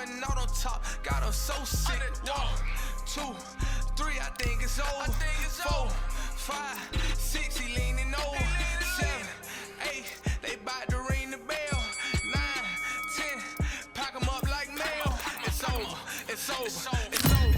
riding auto top, got her so sick. 1, 2, 3, I think it's over. 4, 5, 6, he leaning over. 7, 8, they bout to ring the bell. 9, 10, pack 'em up like mail. It's over, it's over, it's over, it's over.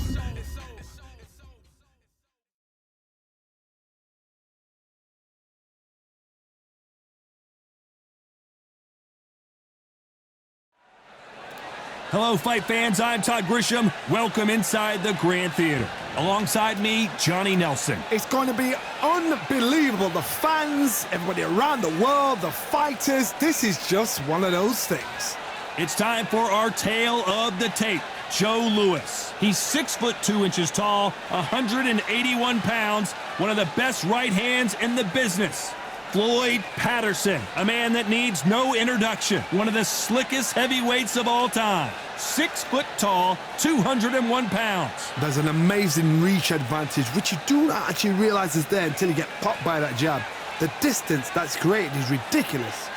Hello, fight fans. I'm Todd Grisham. Welcome inside the Grand Theater. Alongside me, Johnny Nelson. It's going to be unbelievable. The fans, everybody around the world, the fighters. This is just one of those things. It's time for our tale of the tape. Joe Louis. He's 6 foot 2 inches tall, 181 pounds, one of the best right hands in the business. Floyd Patterson, a man that needs no introduction, one of the slickest heavyweights of all time. 6 foot tall, 201 pounds. There's an amazing reach advantage, which you do not actually realize is there until you get popped by that jab. The distance that's created is ridiculous.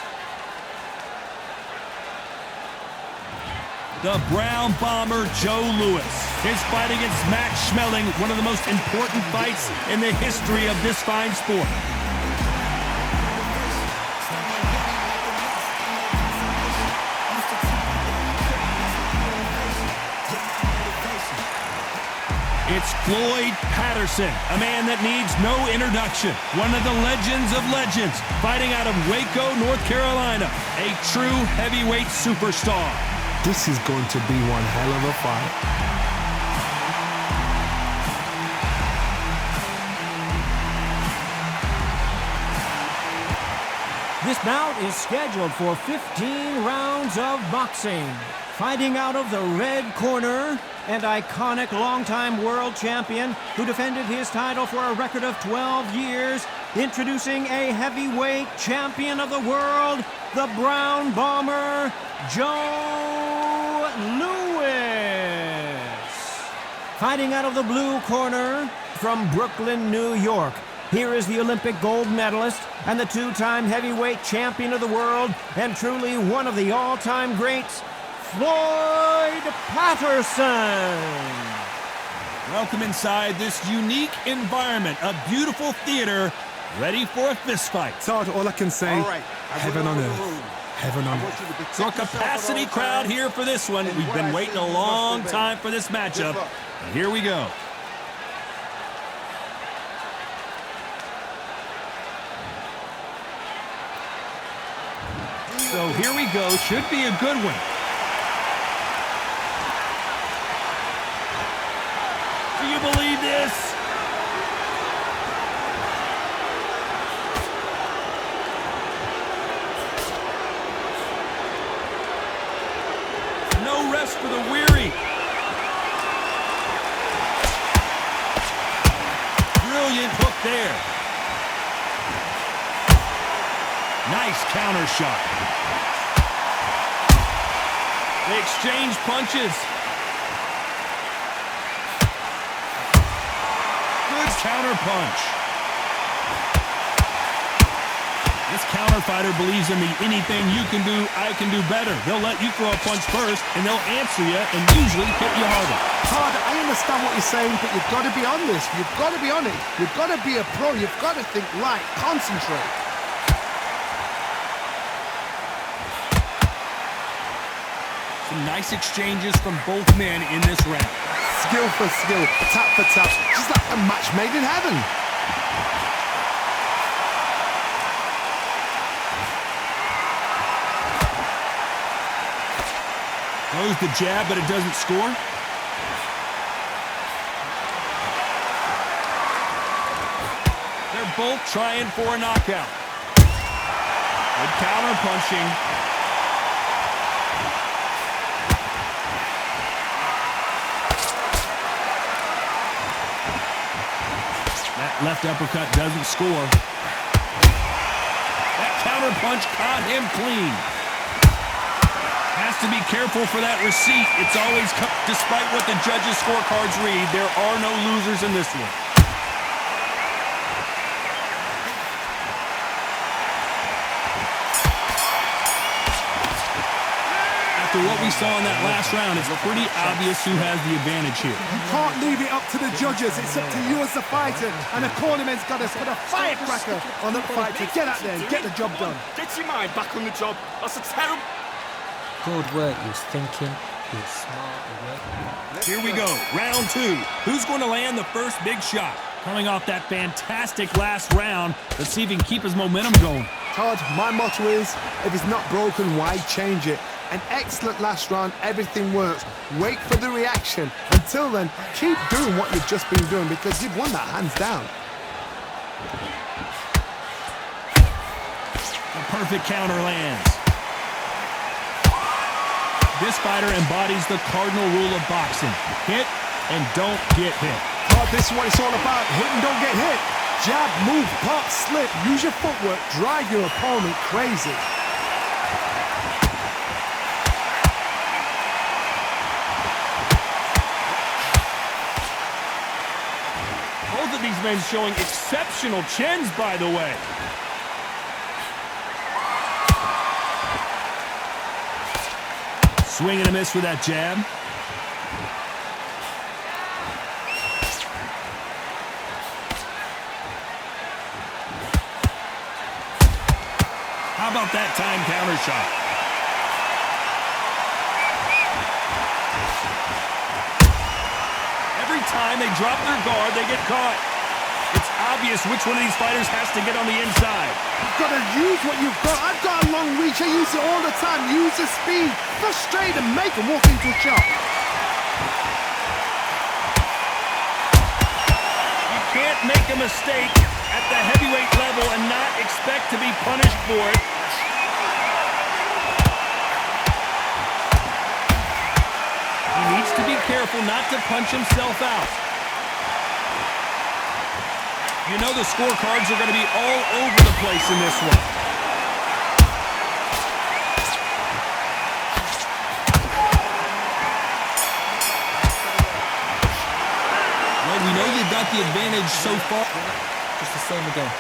The Brown Bomber, Joe Louis. His fight against Max Schmeling, one of the most important fights in the history of this fine sport. It's Floyd Patterson, a man that needs no introduction. One of the legends of legends, fighting out of Waco, North Carolina. A true heavyweight superstar. This is going to be one hell of a fight. This bout is scheduled for 15 rounds of boxing. Fighting out of the red corner, and iconic longtime world champion who defended his title for a record of 12 years, introducing a heavyweight champion of the world, the Brown Bomber, Joe Louis. Fighting out of the blue corner, from Brooklyn, New York, here is the Olympic gold medalist and the 2-time heavyweight champion of the world, and truly one of the all-time greats, Floyd Patterson. Welcome inside this unique environment, a beautiful theater, ready for a fist fight. Todd, all I can say, heaven on earth. Heaven on earth. So a capacity crowd here for this one. We've been waiting a long time for this matchup. And here we go. So here we go. Should be a good one. Do you believe this? No rest for the weary. Brilliant hook there. Nice counter shot. They exchange punches. Counter punch. This counter fighter believes in the anything you can do, I can do better. They'll let you throw a punch first, and they'll answer you and usually hit you harder. Todd, I understand what you're saying, but you've got to be on this. You've got to be on it. You've got to be a pro. You've got to think right. Concentrate. Some nice exchanges from both men in this round. Skill for skill, tap for tap, just like a match made in heaven. Throws the jab, but it doesn't score. They're both trying for a knockout. Good counter punching. Left uppercut doesn't score. That counter punch caught him clean. Has to be careful for that receipt. It's always, despite what the judges' scorecards read, there are no losers in this one. After what we saw in that last round, it's pretty obvious who has the advantage here. You can't leave it up to the judges. It's up to you as the fighter. And the cornerman's got to put a firecracker on that fight to get out there and get the job done. Get your mind back on the job. That's a terrible... Good work. He was thinking. He was smart. Here we go, round 2. Who's going to land the first big shot? Coming off that fantastic last round, let's see if he can keep his momentum going. Todd, my motto is, if it's not broken, why change it? An excellent last round, everything works. Wait for the reaction. Until then, keep doing what you've just been doing because you've won that hands down. A perfect counter lands. This fighter embodies the cardinal rule of boxing. Hit and don't get hit. Todd, this is what it's all about. Hit and don't get hit. Jab, move, pop, slip. Use your footwork. Drive your opponent crazy. Both of these men showing exceptional chins, by the way. Swing and a miss with that jab. How about that time counter shot? Every time they drop their guard, they get caught. It's obvious which one of these fighters has to get on the inside. You've got to use what you've got. I've got a long reach. I use it all the time. Use the speed. Frustrate and make them walk into a shot. You can't make a mistake at the heavyweight level and not expect to be punished for it. He needs to be careful not to punch himself out. You know the scorecards are going to be all over the place in this one. Well, we know you've got the advantage so far. Just the same again.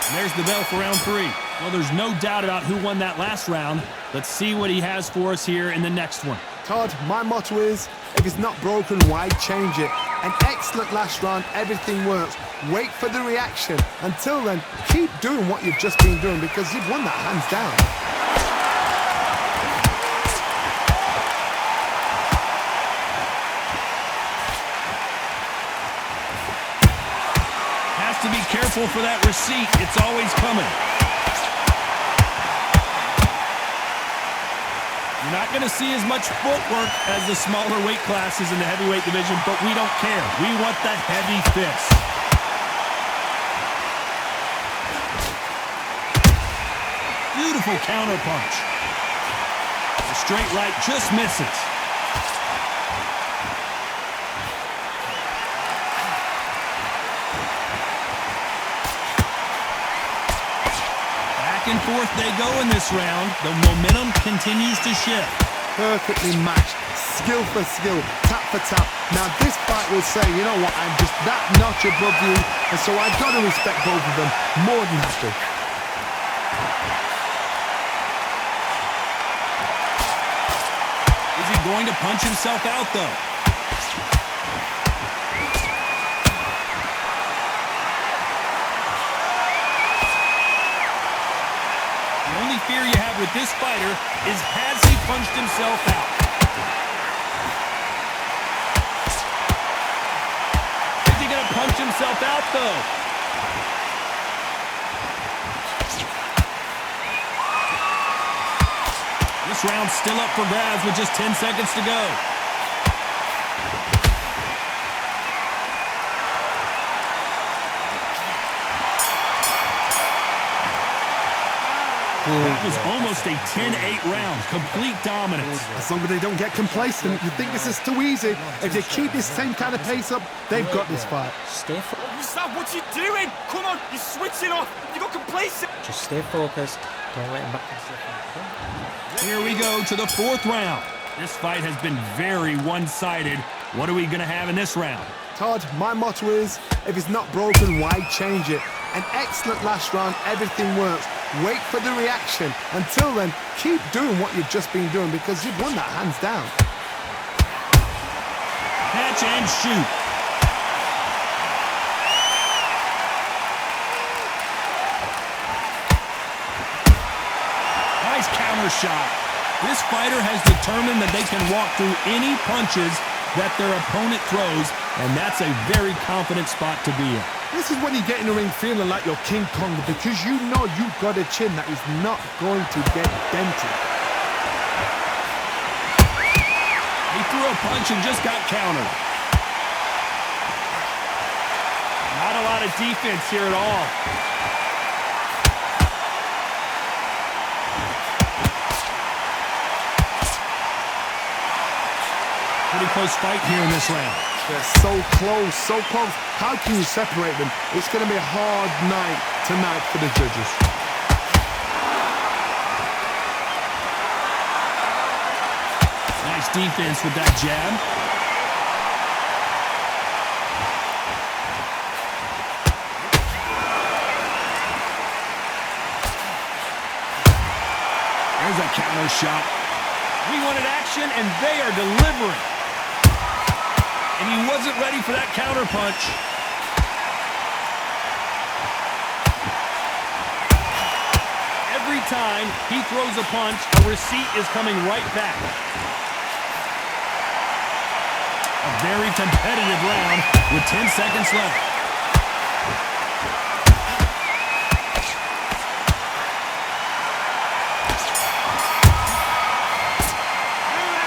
And there's the bell for round 3. Well, there's no doubt about who won that last round. Let's see what he has for us here in the next one. Todd, my motto is, if it's not broken, why change it? An excellent last round, everything works. Wait for the reaction. Until then, keep doing what you've just been doing because you've won that hands down. Has to be careful for that receipt. It's always coming. You're not going to see as much footwork as the smaller weight classes in the heavyweight division, but we don't care. We want that heavy fist. Beautiful counter punch. The straight right just misses. Back and forth they go in this round. The momentum continues to shift. Perfectly matched, skill for skill, tap for tap. Now this fight will say, you know what, I'm just that notch above you, and so I've got to respect both of them more than happy. Is he going to punch himself out, though? The only fear you have with this fighter is, has he punched himself out? Is he going to punch himself out, though? This round's still up for grabs with just 10 seconds to go. That was almost a 10-8 round. Complete dominance. As long as they don't get complacent, you think this is too easy. If they keep this same kind of pace up, they've got this fight. Stay Stop what you doing? Come on, you're switching off. You got complacent. Just stay focused. Don't let him back himself. Here we go to the 4th round. This fight has been very one-sided. What are we going to have in this round? Todd, my motto is, if it's not broken, why change it? An excellent last round, everything works. Wait for the reaction. Until then, keep doing what you've just been doing because you've won that hands down. Catch and shoot. Nice counter shot. This fighter has determined that they can walk through any punches that their opponent throws, and that's a very confident spot to be in. This is when you get in the ring feeling like you're King Kong because you know you've got a chin that is not going to get dented. He threw a punch and just got countered. Not a lot of defense here at all. Pretty close fight here in this round. They're so close, so close. How can you separate them? It's going to be a hard night tonight for the judges. Nice defense with that jab. There's a counter shot. We wanted action, and they are delivering. And he wasn't ready for that counter punch. Every time he throws a punch, a receipt is coming right back. A very competitive round with 10 seconds left.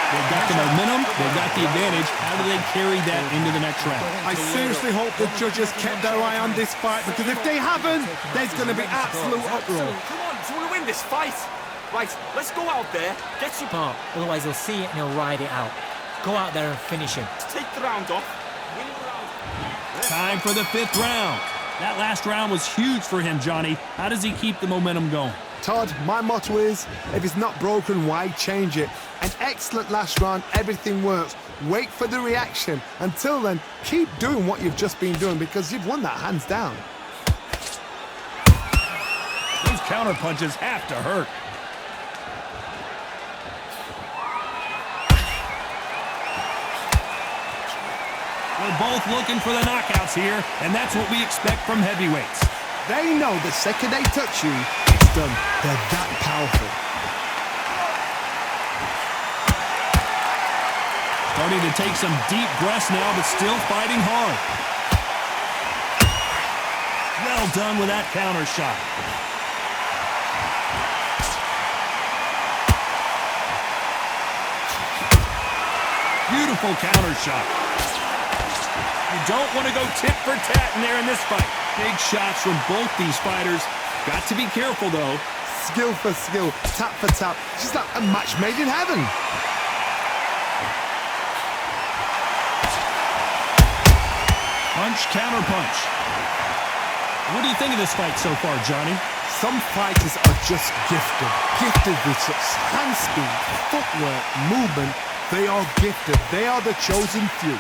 They've got the momentum, they've got the advantage. How do they carry that into the next round? I seriously hope the judges kept their eye on this fight because if they haven't, there's going to be absolute uproar. Come on, do you want to win this fight? Right, let's go out there, get you Smart, otherwise he'll see it and he'll ride it out. Go out there and finish him. take the round off. Win the round. Time for the 5th round. That last round was huge for him, Johnny. How does he keep the momentum going? Todd, my motto is, if it's not broken, why change it? An excellent last round, everything works. Wait for the reaction. Until then, keep doing what you've just been doing because you've won that hands down. Those counter punches have to hurt. They're both looking for the knockouts here, and that's what we expect from heavyweights. They know the second they touch you, it's done. They're that powerful. Starting to take some deep breaths now, but still fighting hard. Well done with that counter shot. Beautiful counter shot. You don't want to go tit for tat in there in this fight. Big shots from both these fighters. Got to be careful, though. Skill for skill, tap for tap. It's just like a match made in heaven. Punch, counter punch. What do you think of this fight so far, Johnny? Some fighters are just gifted. Gifted with such hand speed, footwork, movement. They are gifted. They are the chosen few.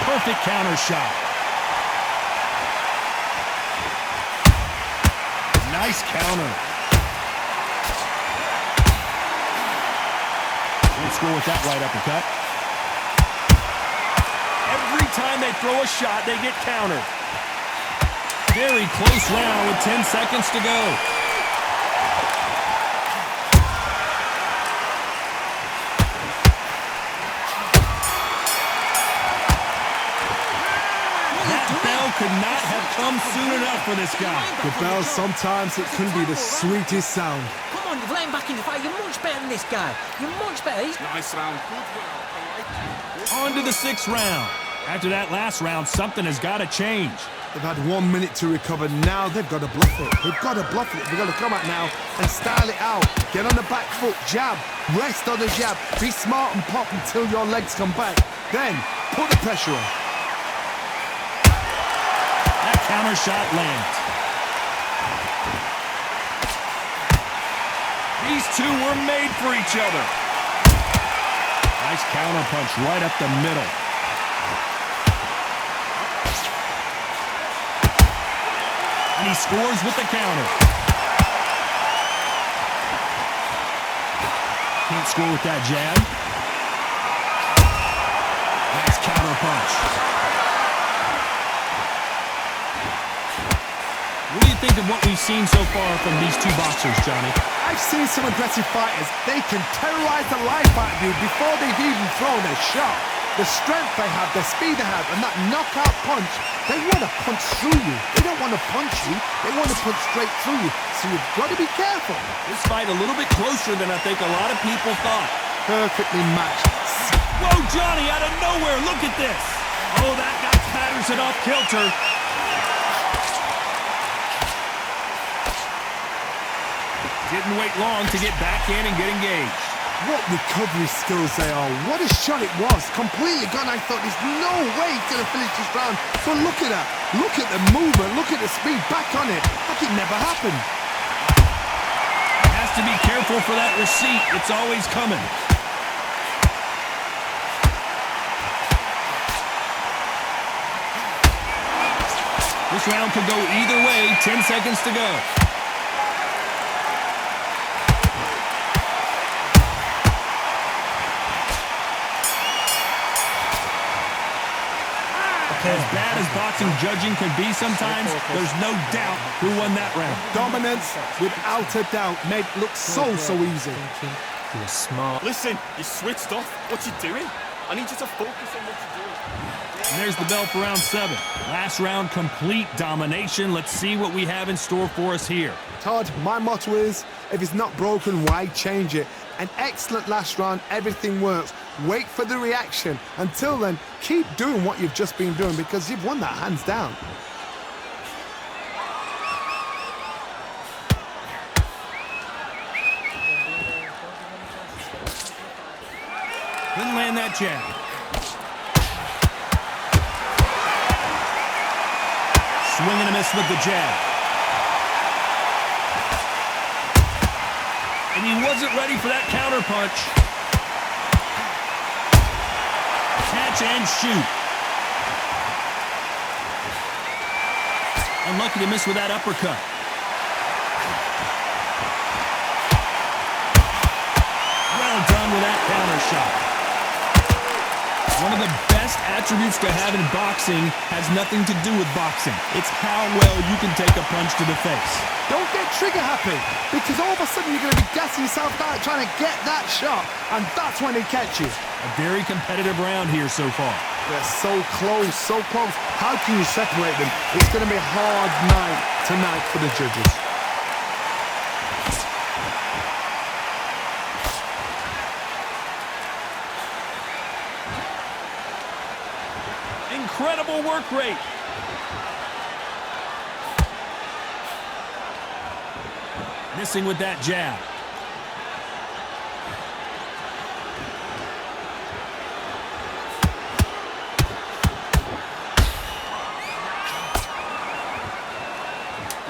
Perfect counter shot. Nice counter. Let's go with that right uppercut. Every time they throw a shot, they get countered. Very close round with 10 seconds to go. Could not have come soon enough for this guy. The bell, sometimes it can be the sweetest sound. Come on, you've let him back in the fight. You're much better than this guy. You're much better. Nice round. Good round. On to the 6th round. After that last round, something has got to change. They've had 1 minute to recover. Now they've got to bluff it. They've got to bluff it. They've got to come out now and style it out. Get on the back foot, jab, rest on the jab. Be smart and pop until your legs come back. Then put the pressure on. That counter shot lands. These two were made for each other. Nice counter punch right up the middle. And he scores with the counter. Can't score with that jab. Nice counter punch. What do you think of what we've seen so far from these two boxers, Johnny? I've seen some aggressive fighters. They can terrorize the life out of you before they've even thrown a shot. The strength they have, the speed they have, and that knockout punch, they want to punch through you. They don't want to punch you. They want to punch straight through you. So you've got to be careful. This fight a little bit closer than I think a lot of people thought. Perfectly matched. Whoa, Johnny, out of nowhere, look at this. Oh, that got Patterson off kilter. Didn't wait long to get back in and get engaged. What recovery skills they are. What a shot it was. Completely gone. I thought there's no way he's going to finish this round. But look at that. Look at the movement. Look at the speed. Back on it. Like it never happened. Has to be careful for that receipt. It's always coming. This round could go either way. 10 seconds to go. As bad as boxing judging can be sometimes, there's no doubt who won that round. Dominance, without a doubt, made it look so easy. You were smart. Listen, you switched off. What you doing? I need you to focus on what you're doing. And there's the bell for round 7. Last round, complete domination. Let's see what we have in store for us here. Todd, my motto is, if it's not broken, why change it? An excellent last round, everything works. Wait for the reaction. Until then, keep doing what you've just been doing because you've won that hands down. Couldn't land that jab. Swing and a miss with the jab. And he wasn't ready for that counter punch. Catch and shoot. Unlucky to miss with that uppercut. Well done with that counter shot. One of the best attributes to have in boxing has nothing to do with boxing. It's how well you can take a punch to the face. Don't get trigger happy, because all of a sudden you're going to be gassing yourself out trying to get that shot, and that's when they catch you. A very competitive round here so far. They're so close, so close. How can you separate them? It's going to be a hard night tonight for the judges. Incredible work rate. Missing with that jab.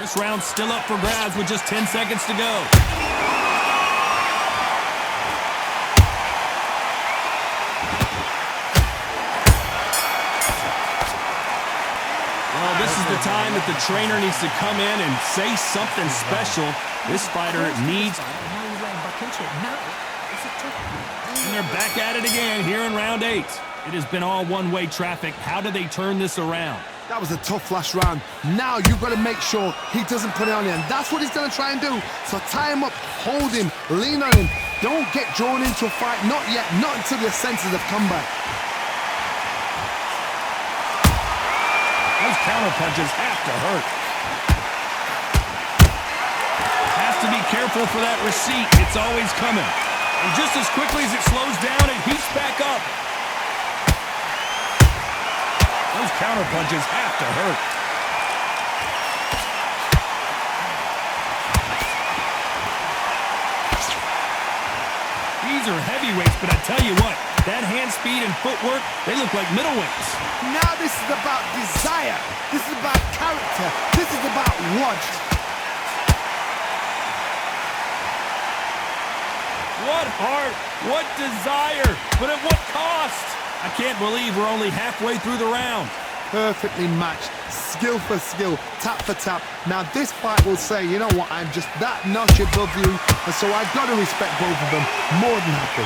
This round's still up for grabs with just 10 seconds to go. Well, this is the time that the trainer needs to come in and say something special. This fighter needs... And they're back at it again here in round 8. It has been all one-way traffic. How do they turn this around? That was a tough last round. Now you've got to make sure he doesn't put it on you, and that's what he's going to try and do. So tie him up, hold him, lean on him. Don't get drawn into a fight. Not yet. Not until your senses have come back. Those counter punches have to hurt. Has to be careful for that receipt. It's always coming. And just as quickly as it slows down, it heats back up. Those counter punches have to hurt. These are heavyweights, but I tell you what, that hand speed and footwork, they look like middleweights. Now this is about desire. This is about character. This is about what? What heart, what desire, but at what cost? I can't believe we're only halfway through the round. perfectly matched, skill for skill, tap for tap. Now this fight will say, you know what, I'm just that notch above you, and so I've got to respect both of them more than happy.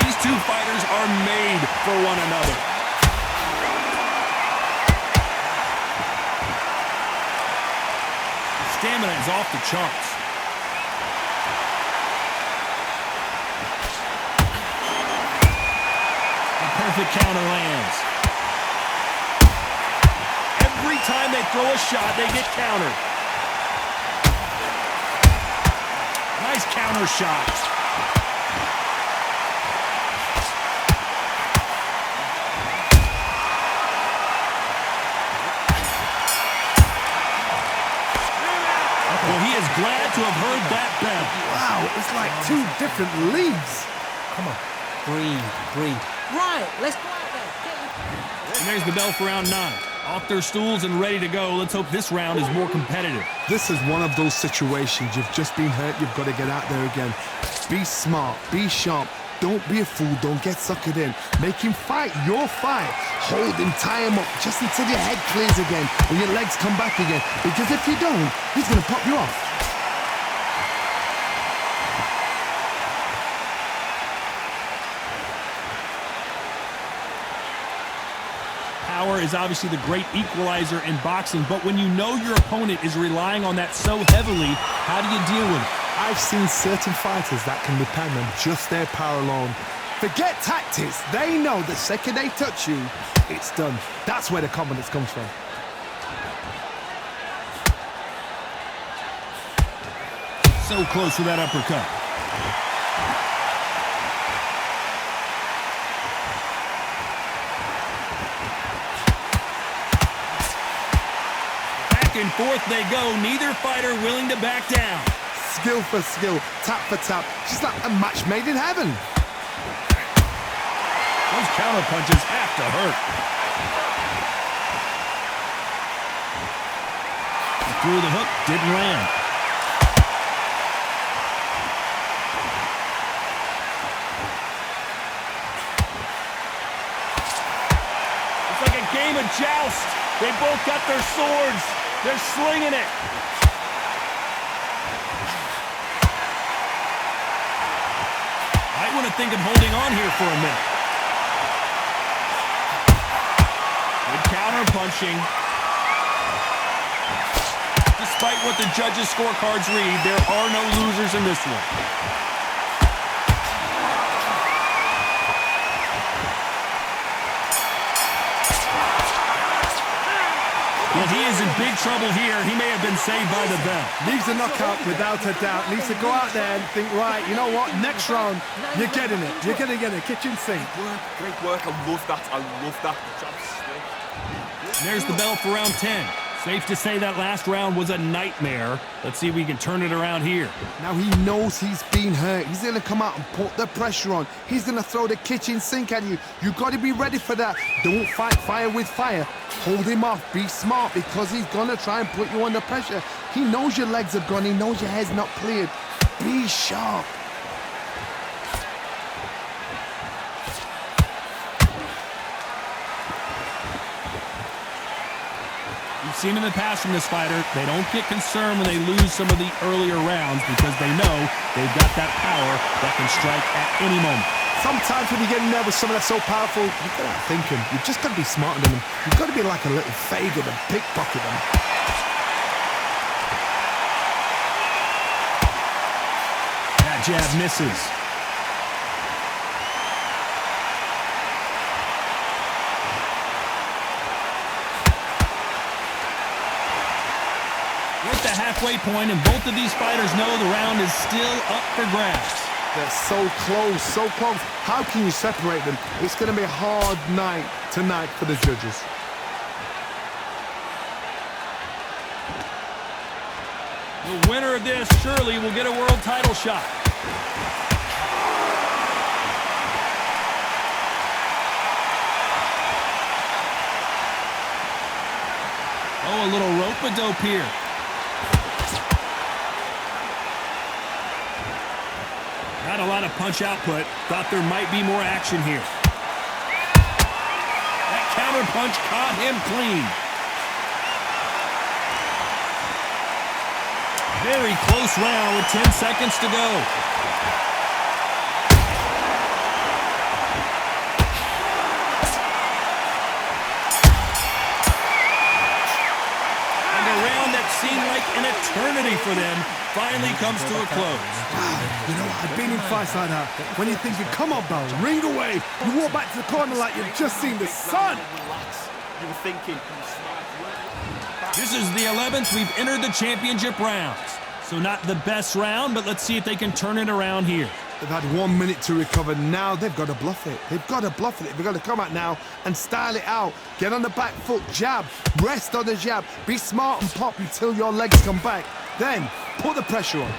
These two fighters are made for one another. The stamina is off the charts. Perfect counter lands. Every time they throw a shot, they get countered. Nice counter shot. Well, he is glad to have heard that bell. Wow, it's like two different leagues. Come on. Breathe. Right, let's go out there. And there's the bell for round 9. Off their stools and ready to go. Let's hope this round is more competitive. This is one of those situations. You've just been hurt. You've got to get out there again. Be smart. Be sharp. Don't be a fool. Don't get suckered in. Make him fight your fight. Hold him, tie him up just until your head clears again and your legs come back again. Because if you don't, he's going to pop you off. Power is obviously the great equalizer in boxing, but when you know your opponent is relying on that so heavily, how do you deal with it? I've seen certain fighters that can depend on just their power alone. Forget tactics. They know the second they touch you, it's done. That's where the confidence comes from. So close with that uppercut. Back and forth they go. Neither fighter willing to back down. Skill for skill, tap for tap, just like a match made in heaven. Those counter punches have to hurt. He threw the hook, didn't land. It's like a game of joust. They both got their swords. They're slinging it. I want to think of holding on here for a minute. Good counter punching. Despite what the judges' scorecards read, there are no losers in this one. Well, he is in big trouble here. He may have been saved by the bell. Needs a knockout without a doubt. Needs to go out there and think, right, you know what, next round, you're getting it. You're going to get a kitchen sink. Great work. I love that. I love that. The job's slick. And there's the bell for round 10. Safe to say that last round was a nightmare. Let's see if we can turn it around here. Now he knows he's been hurt. He's going to come out and put the pressure on. He's going to throw the kitchen sink at you. You've got to be ready for that. Don't fight fire with fire. Hold him off. Be smart because he's going to try and put you under pressure. He knows your legs are gone. He knows your head's not cleared. Be sharp. We've seen in the past from this fighter, they don't get concerned when they lose some of the earlier rounds because they know they've got that power that can strike at any moment. Sometimes when you get in there with someone that's so powerful, you've got to think him. You've just got to be smarter than him. You've got to be like a little Fagin and pickpocket him. That jab misses. We're at the halfway point, and both of these fighters know the round is still up for grabs. They're so close, so close. How can you separate them? It's going to be a hard night tonight for the judges. The winner of this surely will get a world title shot. Oh, a little rope-a-dope here. Not a lot of punch output. Thought there might be more action here. That counter punch caught him clean. Very close round with 10 seconds to go. And a round that seemed like an eternity for them finally comes to a close. You know, I've been in fights like that. When you're thinking, come on, Bell, ring away. You walk back to the corner like you've just seen the sun. Relax. You were thinking. This is the 11th we've entered the championship rounds. So not the best round, but let's see if they can turn it around here. They've had 1 minute to recover. Now they've got to bluff it. They've got to bluff it. They've got to come out now and style it out. Get on the back foot, jab, rest on the jab. Be smart and pop until your legs come back. Then put the pressure on.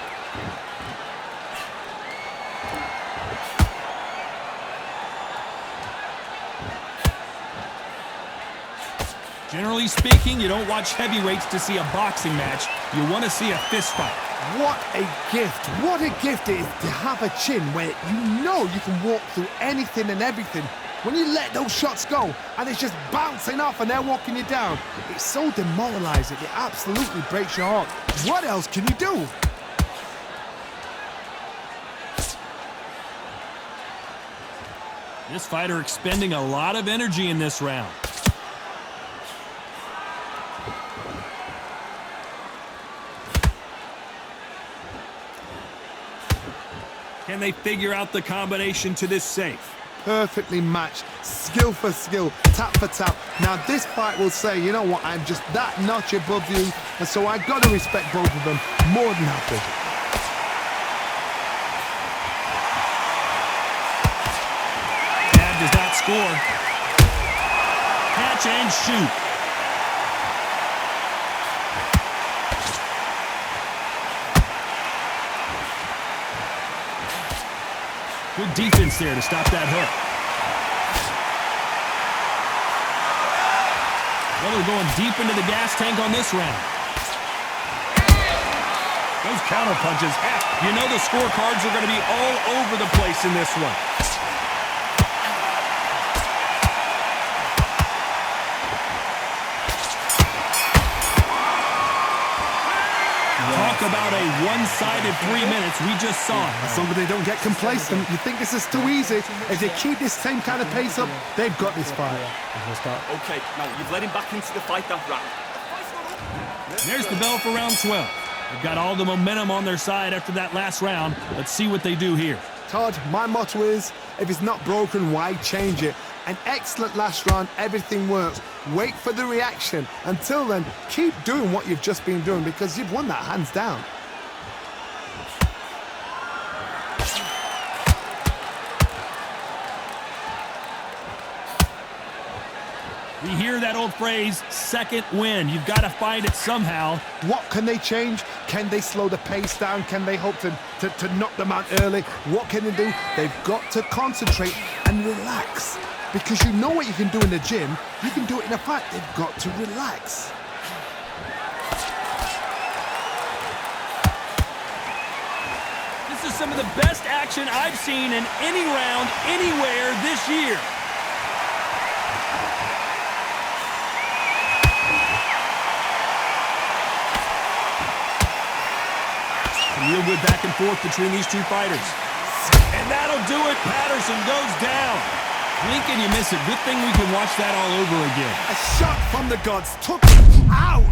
Generally speaking, you don't watch heavyweights to see a boxing match. You want to see a fist fight. What a gift. What a gift it is to have a chin where you know you can walk through anything and everything. When you let those shots go and it's just bouncing off and they're walking you down, it's so demoralizing. It absolutely breaks your heart. What else can you do? This fighter expending a lot of energy in this round. Can they figure out the combination to this safe? Perfectly matched, skill for skill, tap for tap. Now this fight will say, you know what, I'm just that notch above you, and so I've got to respect both of them more than happy. Jab does not score. Catch and shoot. Good defense there to stop that hook. Well, they're going deep into the gas tank on this round. Those counter punches, you know the scorecards are going to be all over the place in this one. Talk about a one-sided 3 minutes. We just saw it. As long as they don't get complacent, you think this is too easy. If they keep this same kind of pace up, they've got this fight. Okay, now you've let him back into the fight that round. There's the bell for round 12. They've got all the momentum on their side after that last round. Let's see what they do here. Todd, my motto is, if it's not broken, why change it? An excellent last round, everything works. Wait for the reaction. Until then, keep doing what you've just been doing because you've won that hands down. We hear that old phrase, second win. You've got to find it somehow. What can they change? Can they slow the pace down? Can they hope to knock them out early? What can they do? They've got to concentrate and relax. Because you know what you can do in the gym, you can do it in a fight. They've got to relax. This is some of the best action I've seen in any round, anywhere this year. Real good back and forth between these two fighters. And that'll do it. Patterson goes down. Blink and you miss it. Good thing we can watch that all over again. A shot from the gods took him out.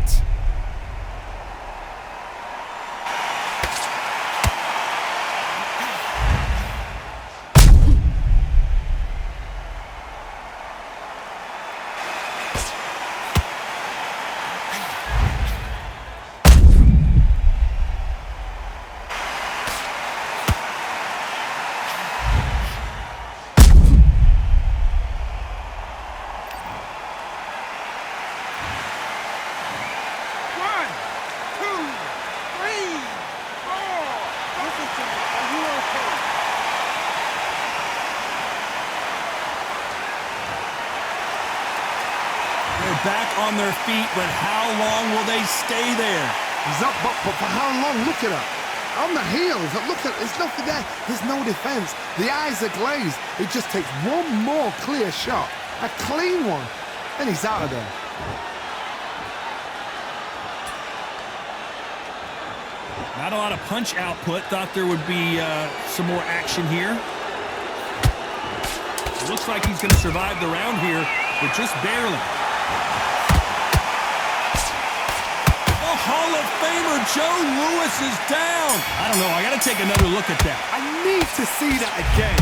Back on their feet, but how long will they stay there? He's up, but for how long? Look at that. On the heels, look at, there's nothing there. There's no defense. The eyes are glazed. It just takes one more clear shot, a clean one, and he's out of there. Not a lot of punch output. Thought there would be some more action here. It looks like he's going to survive the round here, but just barely. The Hall of Famer Joe Louis is down. I don't know. I got to take another look at that. I need to see that again.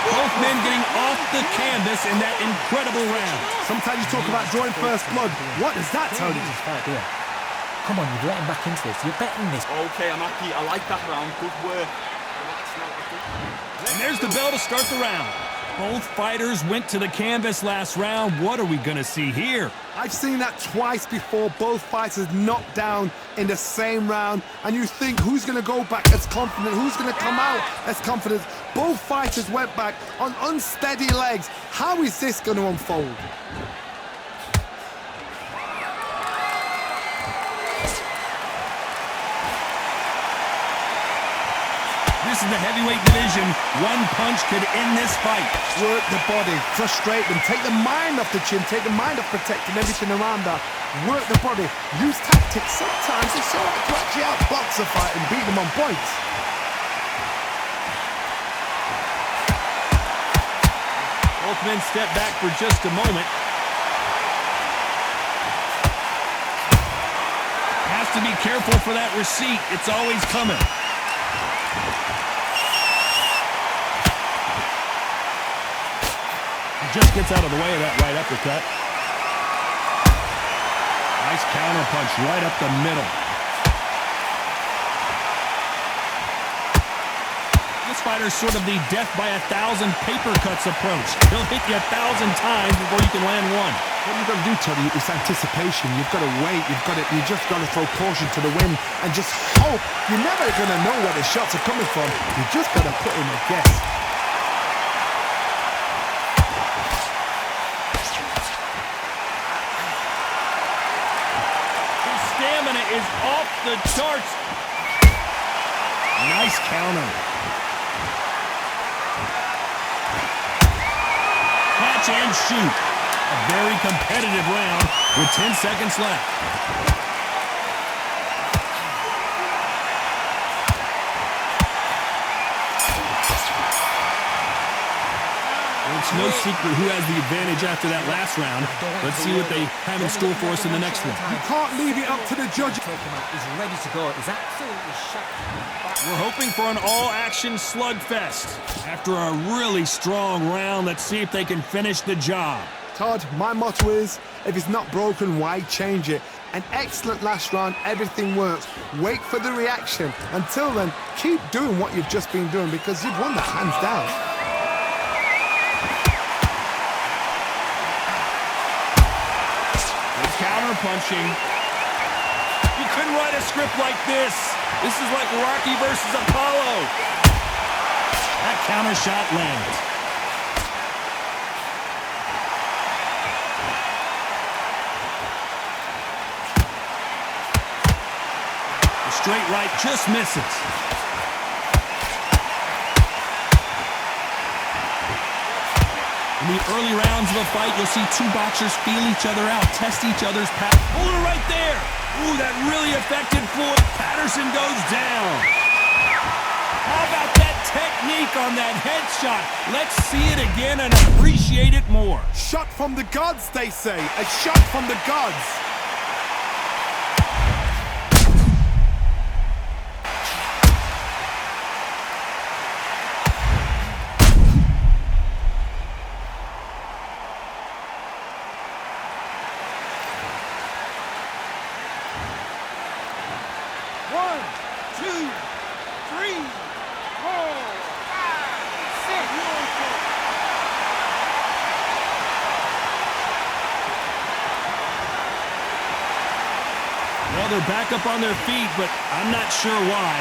Both men getting off the canvas in that incredible round. Sometimes you talk about drawing first blood. What does that tell you? Come on, you've let him back into this. You're betting this. Okay, I'm happy. I like that round. Good work. And there's the bell to start the round. Both fighters went to the canvas last round. What are we going to see here? I've seen that twice before, both fighters knocked down in the same round, and you think who's going to go back as confident, who's going to come out as confident. Both fighters went back on unsteady legs. How is this going to unfold? This is the heavyweight division. One punch could end this fight. Work the body, frustrate them, take the mind off the chin, take the mind off protecting everything around that. Work the body, use tactics. Sometimes it's all right to actually outbox a fight and beat them on points. Both men step back for just a moment. Has to be careful for that receipt. It's always coming. Just gets out of the way of that right uppercut. Nice counter punch right up the middle. This fighter's sort of the death by 1,000 paper cuts approach. He'll hit you 1,000 times before you can land one. What you've got to do, Tony, is anticipation. You've got to wait. You just got to throw caution to the wind and just hope. You're never going to know where the shots are coming from. You just got to put in a guess. Is off the charts. Nice counter. Catch and shoot. A very competitive round with 10 seconds left. It's no secret who has the advantage after that last round. Let's see what they have in store for us in the next one. You can't leave it up to the judge. He's ready to go. He's absolutely shot. We're hoping for an all-action slugfest. After a really strong round, let's see if they can finish the job. Todd, my motto is, if it's not broken, why change it? An excellent last round, everything works. Wait for the reaction. Until then, keep doing what you've just been doing because you've won that hands down. Counter punching. You couldn't write a script like this. This is like Rocky versus Apollo. That counter shot lands. The straight right just misses. In the early rounds of a fight, you'll see two boxers feel each other out, test each other's power. Hold it right there. Ooh, that really affected Floyd. Patterson goes down. How about that technique on that headshot? Let's see it again and appreciate it more. Shot from the gods, they say. A shot from the gods. are back up on their feet, but I'm not sure why.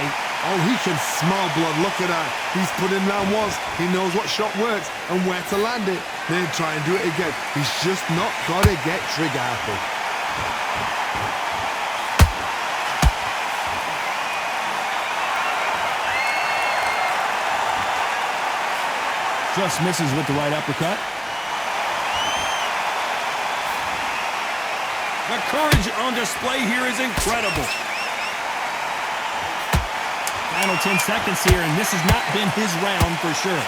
Oh, he can smell blood. Look at that. He's put in round once. He knows what shot works and where to land it. Then try and do it again. He's just not got to get trigger happy. Just misses with the right uppercut. The courage on display here is incredible. Final 10 seconds here, and this has not been his round for sure.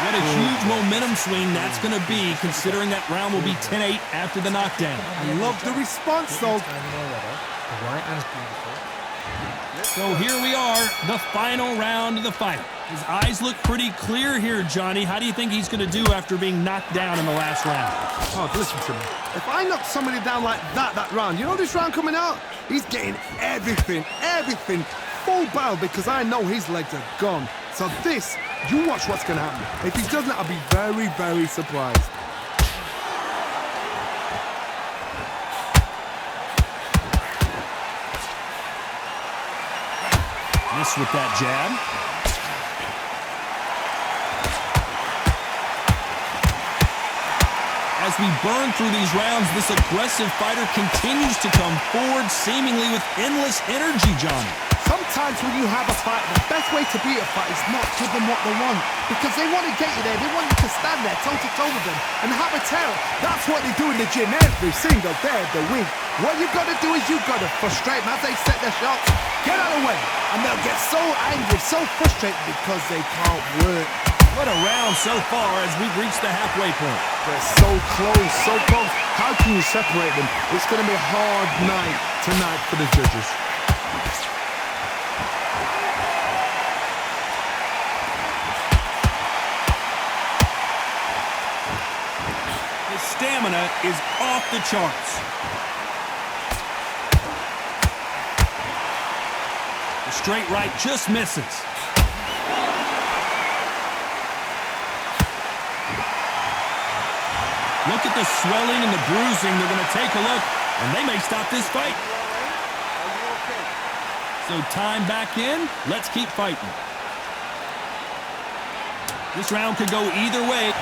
What a huge momentum swing that's going to be, considering that round will be 10-8 after the knockdown. I love the response, though. The right hand's beautiful. So here we are, the final round of the fight. His eyes look pretty clear here, Johnny. How do you think he's going to do after being knocked down in the last round? Oh, listen to me. If I knock somebody down like that round, you know this round coming out? He's getting everything, full barrel, because I know his legs are gone. So this, you watch what's going to happen. If he doesn't, I'll be very, very surprised. Miss with that jab. As we burn through these rounds, this aggressive fighter continues to come forward, seemingly with endless energy, Johnny. Sometimes when you have a fight, the best way to beat a fight is not give them what they want. Because they want to get you there. They want you to stand there toe-to-toe with them and have a terror. That's what they do in the gym every single day of the week. What you've got to do is you've got to frustrate them as they set their shots. Get out of the way. And they'll get so angry, so frustrated because they can't work. What a round so far as we've reached the halfway point. They're so close, so close. How can you separate them? It's going to be a hard night tonight for the judges. His stamina is off the charts. The straight right just misses. Look at the swelling and the bruising. They're going to take a look, and they may stop this fight. So time back in. Let's keep fighting. This round could go either way.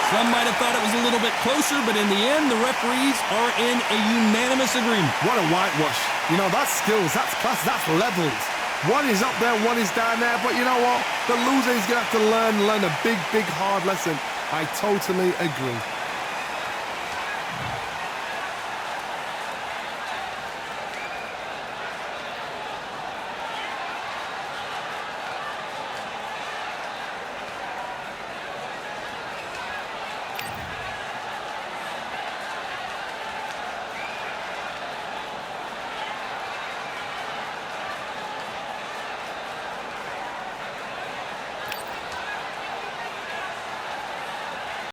Some might have thought it was a little bit closer, but in the end, the referees are in a unanimous agreement. What a whitewash. You know, that's skills, that's class, that's levels. One is up there, one is down there, but you know what? The loser is going to have to learn a big, hard lesson. I totally agree.